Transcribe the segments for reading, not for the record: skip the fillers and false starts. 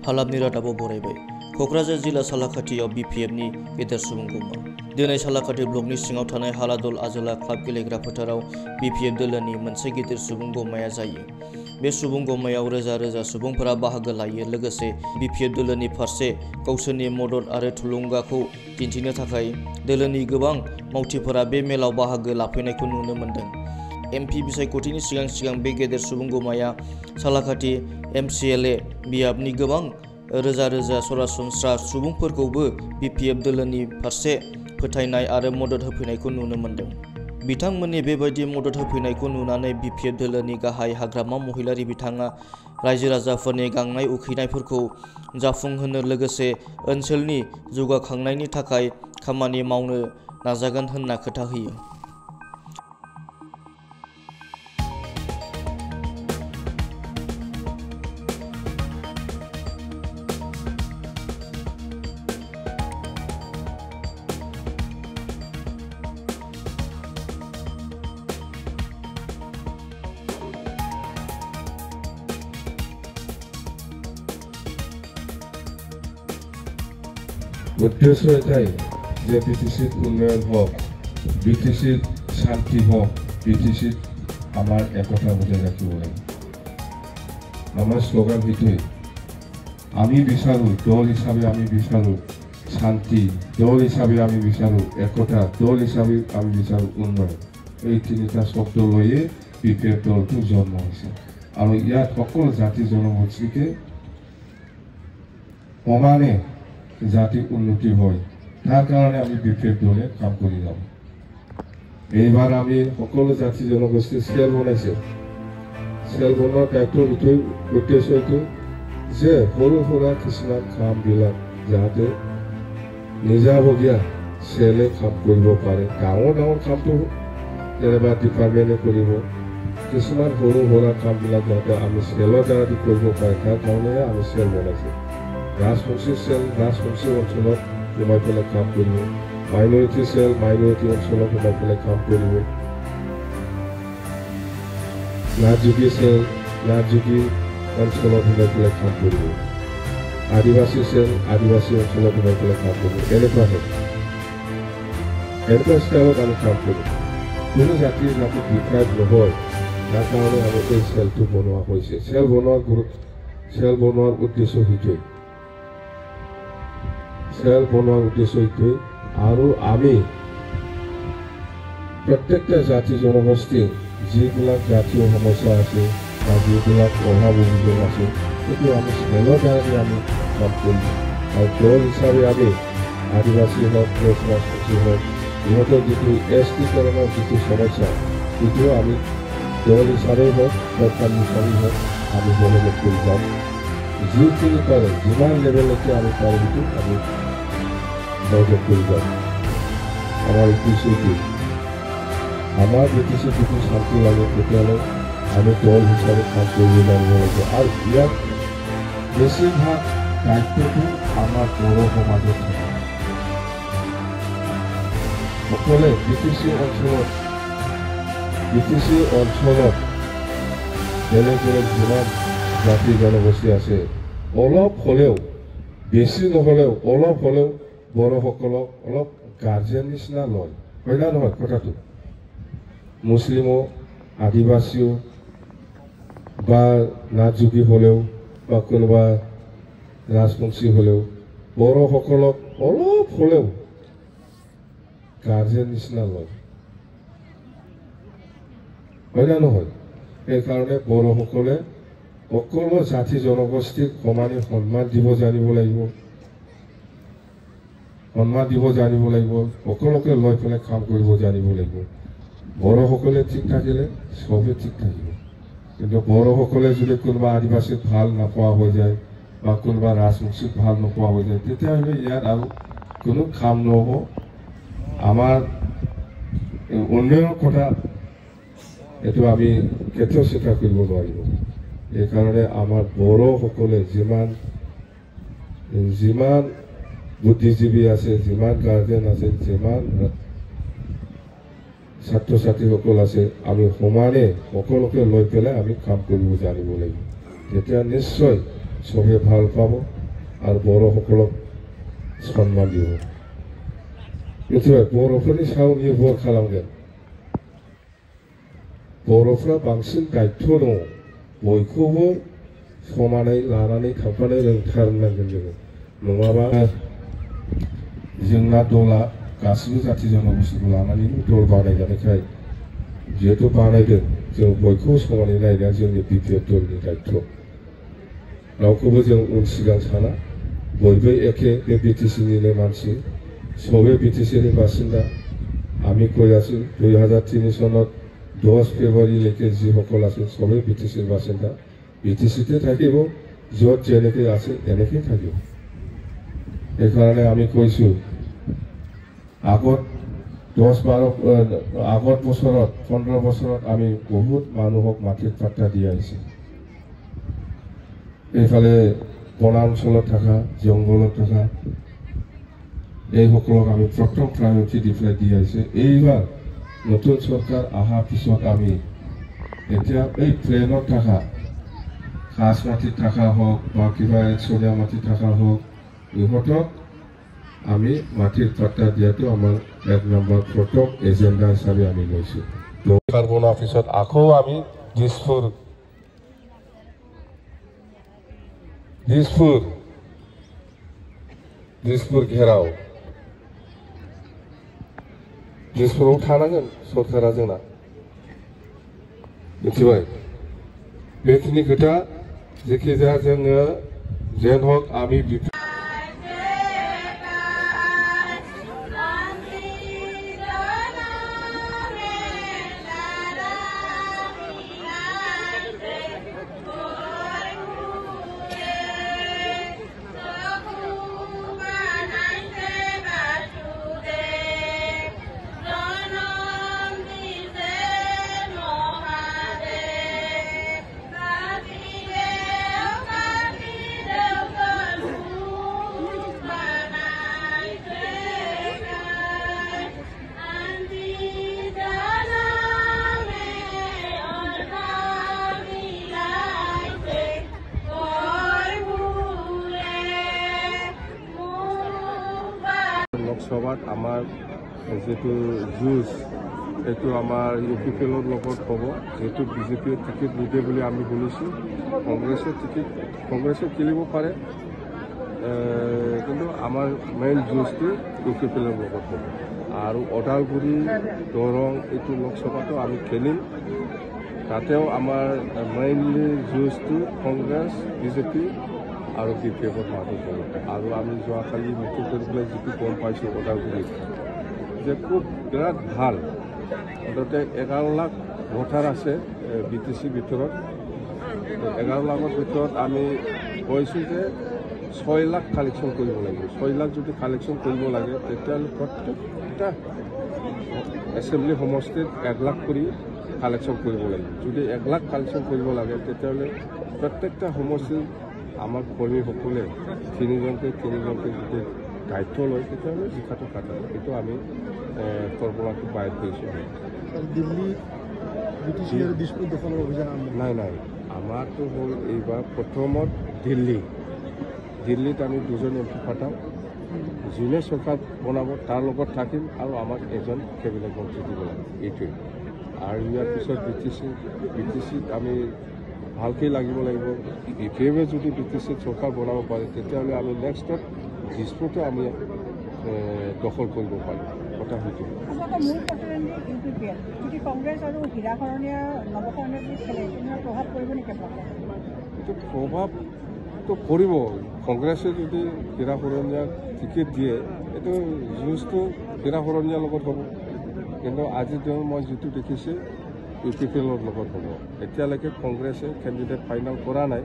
हालामनि रादाबो बरायबाय क'क्राझार जिल्ला सालाकाटियाव बिपिएफनि गेदेर सुबुंगौमा दिनै सालाकाटि ब्लकनि सिङाव थानाय हालादल आजोला क्लाब गेलेग्रा फोथाराव बिपिएफ दोलोनि मोनसे गिदिर सुबुंगौमाया जायो। बे सुबुंगौमायाव रोजा रोजा सुबुंफोरा बाहागो लायो। लोगोसे बिपिएफ दोलोनि फारसे गावसोरनि मदद आरो थुलुंगाखौ दिन्थिनो थाखाय दोलोनि गोबां मावथिफोरा बे मेलाव बाहागो लाफैनायखौ नुनो मोन्दों। एमपि बिसायख'थिनि सिगां बे गेदेर सुबुंगौमाया सालाकाटि एमसिएलए बियाबनि गोबां रोजा रोजा सरासनस्रा सुबुंफोरखौबो बिपिएफ दोलोनि फारसे फोथायनाय आरो मदद होफैनायखौ नुनो मोन्दों। बिथांमोननि बेबायदि मदद होफैनायखौ नुनानै बिपिएफ दोलोनि गाहाय हाग्रामा महिलारि बिथाङा रायजो राजाफोरनि गांनाय उखैनायफोरखौ जाफुंहोनो लोगोसे ओनसोलनि जौगाखांनायनि थाखाय खामानि मावनो नाजागोन होनना खोथा होयो। উদ্দেশ্য এটাই যে বিটিসিত উন্নয়ন হোক, বিটিসিত শান্তি হোক, বিটিসিত আমার একতা বজায় রাখিব লাগে। আমার স্লোগান সেইটোৱেই। আমি বিচাৰোঁ দল হিচাপে আমি বিচাৰোঁ শান্তি, দল হিচাপে আমি বিচাৰোঁ একতা, দল হিচাপে আমি বিচাৰোঁ উন্নয়ন। এই তিনিটা শব্দ লৈয়ে বিপিএফ দলটো জন্ম হৈছে আৰু ইয়াত সকলো জাতি জনগোষ্ঠীকে সমানে জাতি উন্নতি হয়, তাৰ কাৰণে আমি বিপিএফ দলে কাম কৰি যাম। এইবাৰ আমি সকলো জাতি জনগোষ্ঠীৰ চেল বনাইছে। চেল বনোৱাৰ দায়িত্ব এইটোৱেই, উদ্দেশ্য এইটো যে সৰু সুৰা কিছুমান কামবিলাক যাতে নিজাববীয়া চেলে কাম কৰিব পাৰে। ডাঙৰ ডাঙৰ কামটো যেনিবা ডিপাৰ্টমেণ্টে কৰিব, কিছুমান সৰু সুৰা কামবিলাক যাতে আমি চেলৰ দ্বাৰা কৰিব পাৰে, তাৰ কাৰণেহে আমি চেল বনাইছোঁ। ৰাজবংশী চেল ৰাজবংশী অঞ্চলত সোমাই পেলাই কাম কৰিব, মাইনৰিটি চেল মাইনৰিটি অঞ্চলত সোমাই পেলাই কাম কৰিব, নাথযোগী চেল নাথযোগী অঞ্চলত সোমাই পেলাই কাম কৰিব, আদিবাসী চেল আদিবাসী অঞ্চলত সোমাই পেলাই কাম কৰিব। এনেকুৱা ষ্টাইলত আমি কাম কৰোঁ। কোনো জাতিৰ যাতে ডিপ্ৰাইভ নহয় তাৰ কাৰণে আমি এই চেলটো বনোৱা হৈছে। চেল বনোৱাৰ উদ্দেশ্য সেইটোৱেই। চেল বনোৱাৰ উদ্দেশ্য এইটোৱেই। আৰু আমি প্ৰত্যেকটা জাতি জনগোষ্ঠীৰ যিবিলাক জাতীয় সমস্যা আছে বা যিবিলাক অভাৱ অভিযোগ আছে সেইটো আমি চেলৰ দ্বাৰা আমি কাম কৰিম। আৰু দল হিচাপে আমি আদিবাসী হওক ৰাজবংশী হওক ইহঁতৰ যিটো এছটিকৰণৰ যিটো সমস্যা সেইটো আমি দল হিচাপেই হওক চৰকাৰ হিচাপেই হওক আমি সহযোগ কৰি যাম। যিখিনি পাৰে যিমান লেভেললৈকে আমি পাৰোঁ সেইটো আমি সহযোগ কৰি যাম। আমাৰ উদ্দেশ্যটো আমাৰ বিটিচি যদি শান্তি লাগে তেতিয়াহ'লে আমি দল হিচাপে কাম কৰিব জানিব লাগিব। আৰু ইয়াত বেছিভাগ দায়িত্বটো আমাৰ বড়ো সমাজত থাকে। সকলে বিটিচি অঞ্চলত বেলেগ বেলেগ যিমান জাতি জনগোষ্ঠী আছে অলপ হ'লেও বেছি নহ'লেও অলপ হ'লেও বড়োসকলক অলপ গাৰ্জেন নিচিনা লয়, হয় না নহয় কথাটো? মুছলিমো আদিবাসীও বা নাথযোগী হ'লেও বা কোনোবা ৰাজবংশী হ'লেও বড়োসকলক অলপ হ'লেও গাৰ্জেন নিচিনা লয়, হয় না নহয়? সেইকাৰণে বড়োসকলে সকলো জাতি জনগোষ্ঠীক সমানে সন্মান দিব জানিব লাগিব, সকলোকে লৈ পেলাই কাম কৰিব জানিব লাগিব। বড়োসকলে ঠিক থাকিলে চবেই ঠিক থাকিব। কিন্তু বড়োসকলে যদি কোনোবা আদিবাসীক ভাল নোপোৱা হৈ যায় বা কোনোবা ৰাজবংশীক ভাল নোপোৱা হৈ যায় তেতিয়াহ'লে ইয়াত আৰু কোনো কাম নহ'ব। আমাৰ উন্নয়নৰ কথা এইটো আমি কেতিয়াও স্বীকাৰ কৰিব নোৱাৰিব। সেইকাৰণে আমাৰ বড়োসকলে যিমান বুদ্ধিজীৱী আছে, যিমান গাৰ্জেন আছে, যিমান ছাত্ৰ ছাত্ৰীসকল আছে আমি সমানে সকলোকে লৈ পেলাই আমি কাম কৰিব জানিব লাগিব তেতিয়া নিশ্চয় চবে ভাল পাব আৰু বড়োসকলক সন্মান দিব मिथिबाय बर'फोरनि सायाव निर्भर खालामगोन बर'फ्रा बांसिन दायित्व दङ बयखौबो समानै लानानै थांफानो रोंथारनांगोन जोङो नङाबा जोंना दला गासिबो जाथि जनगोष्ठीखौ लानानैनो दल बानायजानायखाय जिहेतु बानायदों जों बयखौबो समानै नायनाया जोंनि बिपिएफ दलनि दायित्व रावखौबो जों उन सिगां साना बयबो एखे बे बिटिसिनिनो मानसि सबै बिटिसिनि बासिन्दा আমি কৈ আছো 2003 চনত 10 ফেব্ৰুৱাৰীলৈকে যিসকল আছে সবেই বিটিচিৰ বাসিন্দা বিটিচিতে থাকিব য'ত যেনেকৈ আছে এনেকৈ থাকিব এইকাৰণে আমি কৈছো আগত 10-12 আগত বছৰত 15 বছৰত আমি বহুত মানুহক মাটিৰ পাট্টা দি আহিছো এইফালে বনাঞ্চলত থকা জংঘলত থকা এইসকলক আমি প্ৰথম প্ৰায়োৰিটি দি পেলাই দি আহিছে এইবাৰ নতুন চৰকাৰ অহাৰ পিছত আমি এতিয়া এই প্লেনত থকা খাস মাটিত থকা হওক বা কিবা চনীয়া মাটিত থকা হওক ইহঁতক আমি মাটিৰ পাট্টা দিয়াটো আমাৰ 1 নম্বৰ প্ৰথম এজেণ্ডা হিচাপে আমি লৈছোঁ কাৰ্বনৰ পিছত আকৌ আমি দিছপুৰ ঘেৰাও दिसपुराव थानांगोन सरकारा जोंना मिथिबाय बेखिनि खोथा जेखि जाया जोङो जेन हक आमी লোকসভাত আমাৰ যেটো জুজ এটো আমাৰ ইউপিপিএলৰ লগত হ'ব যেটো বিজেপি টিকেট নিদিয়ে বুলি আমি শুনিছোঁ কংগ্ৰেছে খেলিব পাৰে কিন্তু আমাৰ মেইন জুজটো ইউপিপিএলৰ লগত হ'ব আৰু ওদালগুৰি দৰং এইটো লোকসভাটো আমি খেলিম তাতেও আমাৰ মেইনলি জুজটো কংগ্ৰেছ বিজেপি আৰু বিপিএফৰ মাজত হ'ব আৰু আমি যোৱাকালি মিটিং কৰি পেলাই যিটো গম পাইছোঁ ওদালগুৰিত যে খুব বিৰাট ভাল মুঠতে 11 লাখ ভোটাৰ আছে বিটিচি ভিতৰত 11 লাখৰ ভিতৰত আমি কৈছোঁ যে 6 লাখ কালেকশ্যন কৰিব লাগিব 6 লাখ যদি কালেকশ্যন কৰিব লাগে তেতিয়াহ'লে প্ৰত্যেকটা এছেম্বলি সমষ্টিত 1 লাখ কৰি কালেকশ্যন কৰিব লাগিব যদি 1 লাখ কালেকশ্যন কৰিব লাগে তেতিয়াহ'লে প্ৰত্যেকটা সমষ্টিৰ আমাৰ কৰ্মীসকলে তিনিজনকে যদি দায়িত্ব লয় তেতিয়াহ'লে জিকাটো কাটা সেইটো আমি ফৰ্মুলাটো বাহিৰ কৰিছোঁ দিল্লী দিছপুৰ দখলৰ অভিযান নাই আমাৰতো হ'ল এইবাৰ প্ৰথমত দিল্লীত আমি 2জন এমপি পাঠাম যোনে চৰকাৰ বনাব তাৰ লগত থাকিম আৰু আমাক এজন কেবিনেট মন্ত্ৰী দিব লাগে এইটোৱে আৰু ইয়াৰ পিছত বিটিচিত আমি ভালকৈ লাগিব বিপিএফে যদি বিটিচিত চৰকাৰ বনাব পাৰে তেতিয়াহ'লে আমি নেক্সটত দিছপুৰটো আমি দখল কৰিব পাৰিম কথা সেইটো প্ৰভাৱটো পৰিব কংগ্ৰেছে যদি হীৰা-শৰণীয়াক টিকেট দিয়ে এইটো যুঁজটো হীৰা-শৰণীয়াৰ লগত হ'ব কিন্তু আজি মই যিটো দেখিছোঁ ইউপিপিএলৰ লগত হ'ব এতিয়ালৈকে কংগ্ৰেছে কেণ্ডিডেট ফাইনেল কৰা নাই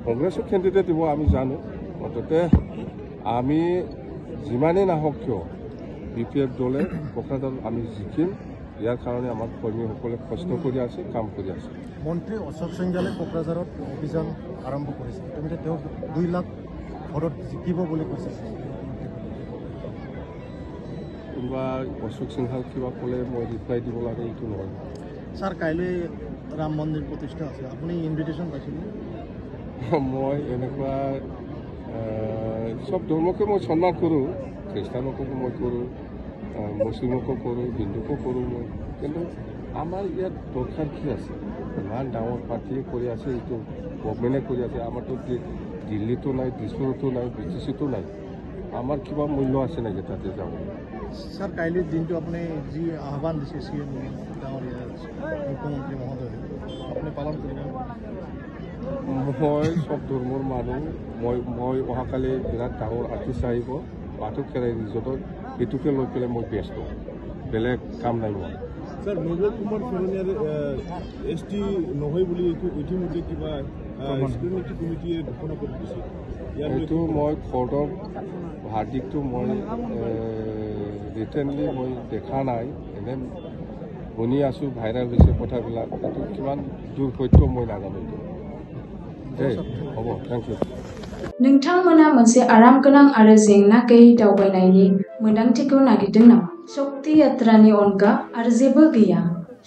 কংগ্ৰেছে কেণ্ডিডেট দিব আমি জানো মুঠতে আমি যিমানেই নাহক কিয় বিপিএফ দলে কোকৰাঝাৰ আমি জিকিম ইয়াৰ কাৰণে আমাৰ কৰ্মীসকলে কষ্ট কৰি আছে কাম কৰি আছে মন্ত্ৰী অশোক সিংহালে কোকৰাঝাৰত অভিযান আৰম্ভ কৰিছে ইতিমধ্যে তেওঁ 2 লাখ ভোটত জিকিব বুলি কৈছে কোনোবা অশোক সিংহাল কিবা ক'লে মই ৰিপ্লাই দিব লাগে এইটো নহয় ছাৰ কাইলৈ ৰাম মন্দিৰ প্ৰতিষ্ঠা আছে আপুনি ইনভিটেশ্যন পাইছিল মই এনেকুৱা সব ধৰ্মকে মই সন্মান কৰোঁ খ্ৰীষ্টানকো মই কৰোঁ মুছলিমকো কৰোঁ হিন্দুকো কৰোঁ মই কিন্তু আমাৰ ইয়াত দৰকাৰ কি আছে ইমান ডাঙৰ পাৰ্টিয়ে কৰি আছে এইটো গভমেণ্টে কৰি আছে আমাৰতো দিল্লীতো নাই দিছপুৰতো নাই BTCতো নাই আমাৰ কিবা মূল্য আছে নেকি তাতে যাওঁ ছাৰ কাইলৈ দিনটো আপুনি যি আহ্বান দিছে CM ডাঙৰীয়া মুখ্যমন্ত্ৰী মহোদয় আপুনি পালন কৰিব মই সব ধৰ্মৰ মানুহ মই অহাকালি বিৰাট ডাঙৰ আৰ্টিষ্ট আহিব বাথৌ খেৰাই ৰিজৰ্টত সেইটোকে লৈ পেলাই মই ব্যস্ত বেলেগ কাম নাই মই স্যাৰ নবেল কুমাৰ ফেৰনিয়াৰ ST নহয় বুলি ইতিমধ্যে কিবা স্ক্ৰিনিং কমিটিয়ে ঘোষণা কৰি দিছে এইটো মই কোৰ্টৰ ভাৰ্ডিকটো মই ৰিটেনলি মই দেখা নাই এনে শুনি আছোঁ ভাইৰেল হৈছে কথাবিলাক এইটো কিমান দূৰ সত্য মই নাজানো দেই হ'ব থেংক ইউ नोंथांमोना मोनसे आराम गोनां आरो जेंना गैयै दावबायनायनि मोनदांथिखौ नागिरदों नामा? शक्ति यात्रानि अनगा आरो जेबो गैया।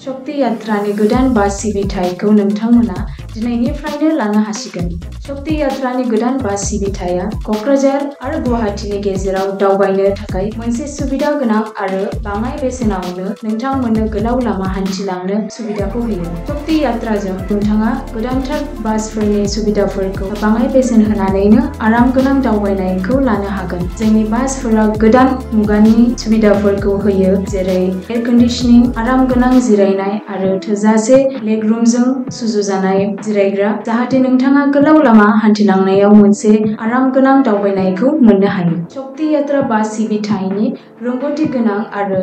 शक्ति यात्रानि गोदान बास सिबिथायखौ नोंथांमोना दिनैनिफ्रायनो लानो हासिगोन। शक्ति यात्रानि गोदान बास सिबिथाया क'क्राझार आरो गुवाहाटीनि गेजेराव दावबायनो थाखाय मोनसे सुबिदा गोनां आरो बाङाय बेसेनावनो नोंथांमोननो गोलाव लामा हान्थिलांनो सुबिदाखौ होयो। शक्ति यात्राजों नोंथाङा गोदानथार बासफोरनि सुबिदाफोरखौ बाङाय बेसेन होनानैनो आराम गोनां दावबायनायखौ लानो हागोन। जोंनि बासफोरा गोदान मुगानि सुबिदाफोरखौ होयो जेरै एयार कन्डिशनिं, आराम गोनां जिरायनाय आरो थोजासे लेगरुमजों सुजुजानाय जिरायग्रा जाहाथे नोंथाङा गोलाव लामा हान्थिलांनायाव मोनसे आराम गोनां दावबायनायखौ मोननो हायो। शक्ति यात्रा बास सिबिथायनि रोंग'थि गोनां आरो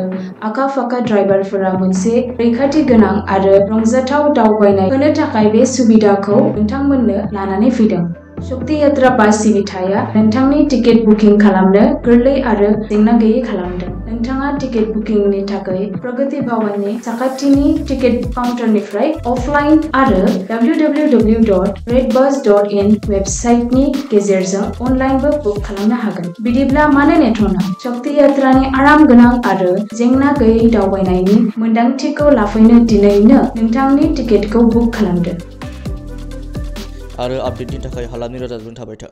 आखा-फाखा ड्राइभारफोरा मोनसे रैखाथि गोनां आरो रंजाथाव दावबायनाय होनो थाखाय बे सुबिदाखौ नोंथांमोननो लानानै फैदों। शक्ति यात्रा बास सिबिथाया नोंथांनि टिकेट बुकिं खालामनो गोरलै आरो जेंना गैयै खालामदों। नोंथाङा टिकेट बुकिंनि थाखाय प्रगति भवननि साखाथिनि टिकेट काउन्टारनिफ्राय अफलाइन आरो www.redbus.in वेबसाइटनि गेजेरजों अनलाइनबो बुक खालामनो हागोन। बिदिब्ला मानो नेथ'नो? शक्ति यात्रानि आराम गोनां आरो जेंना गैयै दावबायनायनि मोनदांथिखौ लाफैनो दिनैनो नोंथांनि टिकेटखौ बुक खालामदो। आरो आपडेटनि थाखाय हालामनि रादाबजों थाबाय था।